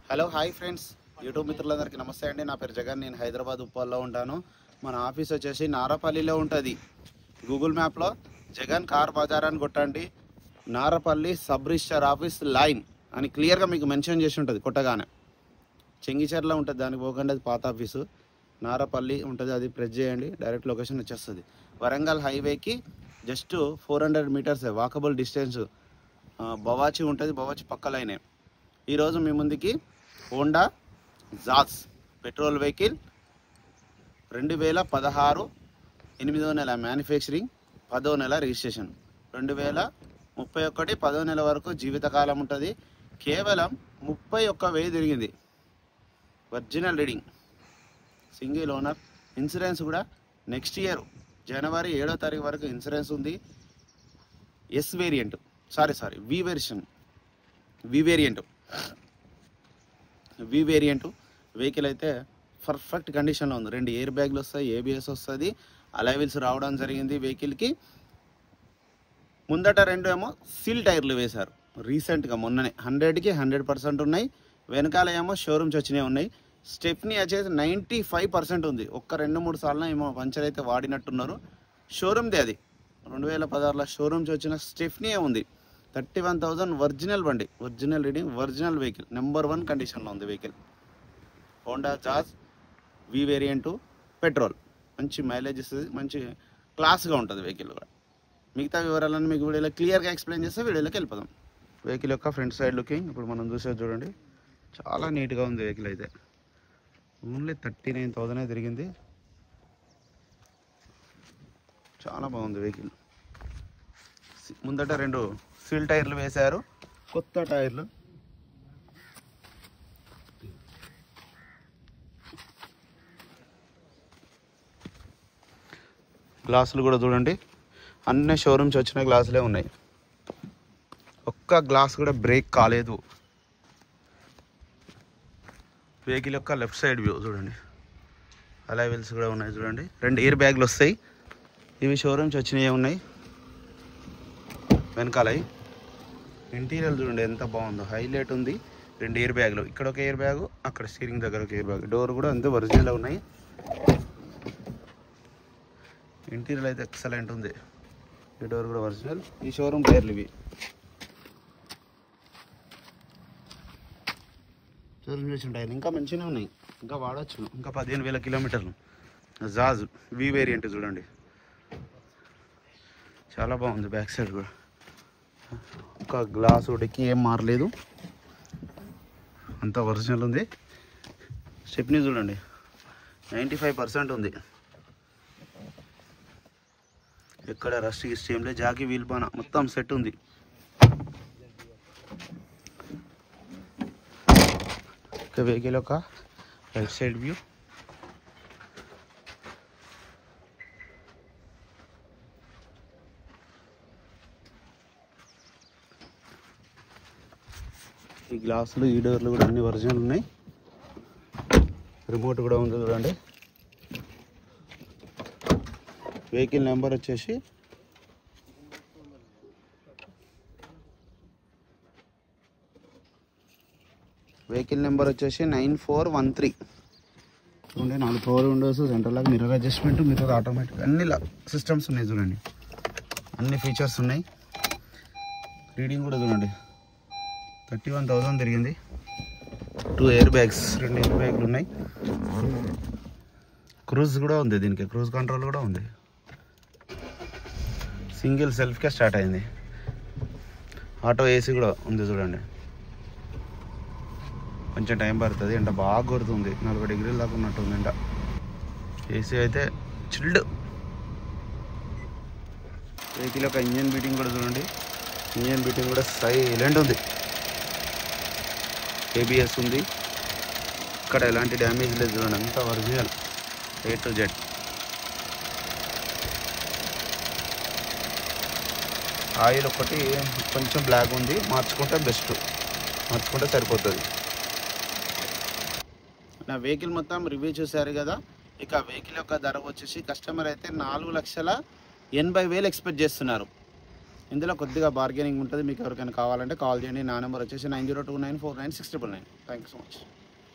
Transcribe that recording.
Hello hi friends, YouTube మిత్రులందరికీ నమస్తే అండి. నా పేరు జగన్. నేను హైదరాబాద్ ఉప్పల్లో ఉంటాను. మన ఆఫీస్ వచ్చేసి నారపల్లిలో ఉంటుంది. గూగుల్ మ్యాప్లో జగన్ కార్ బజార్ అని కొట్టండి. Narapally sub register office line అని క్లియర్గా మీకు మెన్షన్ చేసి ఉంటుంది. కొట్టగానే చెంగిచెర్లో ఉంటుంది, దానికి పోకండి, అది పాత ఆఫీసు. నారపల్లి ఉంటుంది, అది ప్రెస్ చేయండి, డైరెక్ట్ లొకేషన్ వచ్చేస్తుంది. వరంగల్ హైవేకి just 400 metres walkable distance. Bawarchi ఉంటుంది, బవాచి పక్క లైనే. ఈరోజు మీ ముందుకి హోండా జాజ్ పెట్రోల్ వెహికల్ 2016 8వ నెల మ్యానుఫ్యాక్చరింగ్, 10వ నెల రిజిస్ట్రేషన్. 2031 10వ నెల వరకు జీవితకాలం ఉంటుంది. కేవలం 31,000 తిరిగింది. Original reading, single owner. Insurance కూడా నెక్స్ట్ ఇయర్ జనవరి 7వ తారీఖు వరకు ఇన్సూరెన్స్ ఉంది. ఎస్ వేరియంట్, వి వేరియంట్ వెహికల్ అయితే పర్ఫెక్ట్ కండిషన్లో ఉంది. 2 ఎయిర్ బ్యాగ్లు వస్తాయి, ఏబిఎస్ వస్తుంది, అలాయ్ వీల్స్ రావడం జరిగింది. వెహికల్కి ముందట 2 ఏమో సీల్ టైర్లు వేశారు రీసెంట్గా, మొన్ననే. 100కి 100% ఉన్నాయి. వెనకాల ఏమో షోరూమ్స్ వచ్చినాయి ఉన్నాయి. స్టెప్నీ వచ్చేసి 95% ఉంది. ఒక్క 2-3 సార్లు ఏమో పంచర్ అయితే వాడినట్టున్నారు. షోరూమ్దే అది, 2016లో షోరూమ్స్ వచ్చిన స్టెప్నీయే ఉంది. 31,000 ఒరిజినల్ బండి, original reading, original vehicle, number 1 కండిషన్లో ఉంది వెహికల్. హోండా జాజ్ వి వేరియంటు పెట్రోల్, మంచి మైలేజ్ ఇస్తుంది, మంచి క్లాస్గా ఉంటుంది వెహికల్ కూడా. మిగతా వివరాలను మీకు వీడియోలో క్లియర్గా ఎక్స్ప్లెయిన్ చేస్తే వీడియోలోకి వెళ్ళిపోదాం. వెహికల్ యొక్క ఫ్రంట్ సైడ్ లుకింగ్ ఇప్పుడు మనం చూసేది చూడండి. చాలా నీట్గా ఉంది వెహికల్ అయితే. ఓన్లీ 39,000 తిరిగింది. చాలా బాగుంది వెహికల్. ముందట 2 సీల్ టైర్లు వేశారు, కొత్త టైర్లు. గ్లాసులు కూడా చూడండి, అన్ని షోరూమ్స్ వచ్చిన గ్లాసులే ఉన్నాయి. ఒక్క గ్లాస్ కూడా బ్రేక్ కాలేదు. వెహికల్ యొక్క లెఫ్ట్ సైడ్ వ్యూ చూడండి, అలాయ్ వీల్స్ కూడా ఉన్నాయి చూడండి. 2 ఎయిర్ బ్యాగ్లు వస్తాయి, ఇవి షోరూమ్స్ వచ్చినవి ఉన్నాయి. వెనకాల ఇంటీరియర్ చూడండి ఎంత బాగుందో, హైలైట్ ఉంది. 2 ఎయిర్ బ్యాగ్లు, ఇక్కడ ఒక ఎయిర్ బ్యాగ్, అక్కడ స్టీరింగ్ దగ్గర ఒక ఎయిర్ బ్యాగ్. డోర్ కూడా అంతే ఒరిజినల్ ఉన్నాయి. ఇంటీరియర్ అయితే ఎక్సలెంట్ ఉంది. ఈ డోర్ కూడా ఒరిజినల్. ఈ షోరూమ్ టైర్లు ఇవి, షోరూమ్ చేసిన టైర్లు ఇంకా మంచిగానే ఉన్నాయి, ఇంకా వాడచ్చు. ఇంకా 15,000 కిలోమీటర్లు. జాజ్ వి వేరియంట్ చూడండి, చాలా బాగుంది. బ్యాక్ సైడ్ కూడా ఒక గ్లాస్ ఉడికి ఏం మారలేదు, అంతా ఒరిజినల్ ఉంది. స్టెప్నీ చూడండి 95% ఉంది. ఎక్కడ రస్ట్ ఇష్టంలే, జాకీ వీల్ పాన మొత్తం సెట్ ఉంది. వెహికల్ ఒక రైట్ సైడ్ వ్యూ. ఈ గ్లాసులు, ఈ డోర్లు కూడా అన్ని ఒరిజినల్ ఉన్నాయి. రిమోట్ కూడా ఉంది చూడండి. వెహికల్ నెంబర్ వచ్చేసి వెహికల్ నెంబర్ వచ్చేసి 9413. చూడండి, 4 power windows, central lock, mirror adjustment, mirror automatic, అన్ని సిస్టమ్స్ ఉన్నాయి చూడండి. అన్ని ఫీచర్స్ ఉన్నాయి. రీడింగ్ కూడా చూడండి 31,000 తిరిగింది. 2 ఎయిర్ బ్యాగ్స్, 2 ఎయిర్ బ్యాగ్లు ఉన్నాయి. క్రూజ్ కూడా ఉంది, దీనికి క్రూజ్ కంట్రోల్ కూడా ఉంది. సింగిల్ సెల్ఫ్కే స్టార్ట్ అయింది. ఆటో ఏసీ కూడా ఉంది చూడండి. కొంచెం టైం పడుతుంది, ఎండ బాగా కొడుతుంది, 40 డిగ్రీల దాకా ఉన్నట్టుంది ఎండ. ఏసీ అయితే చిల్డ్. వెహికల్ యొక్క ఇంజన్ బీటింగ్ కూడా చూడండి, ఇంజన్ బీటింగ్ కూడా సైలెంట్ ఉంది. ఏబిఎస్ ఉంది, ఇక్కడ ఎలాంటి డ్యామేజ్ లేదు చూడండి, అంతా original A to Z. Oil ఒకటి కొంచెం బ్లాక్ ఉంది, మార్చుకుంటే బెస్ట్, మార్చుకుంటే సరిపోతుంది. నా వెహికల్ మొత్తం రివ్యూ చూశారు కదా. ఇక వెహికల్ యొక్క ధర వచ్చేసి కస్టమర్ అయితే 4,80,000 ఎక్స్పెక్ట్ చేస్తున్నారు. ఇందులో కొద్దిగా బార్గెనింగ్ ఉంటుంది. మీకు ఎవరికైనా కావాలంటే కాల్ చేయండి. నా నెంబర్ వచ్చేసి 9029496999. Thank you so much.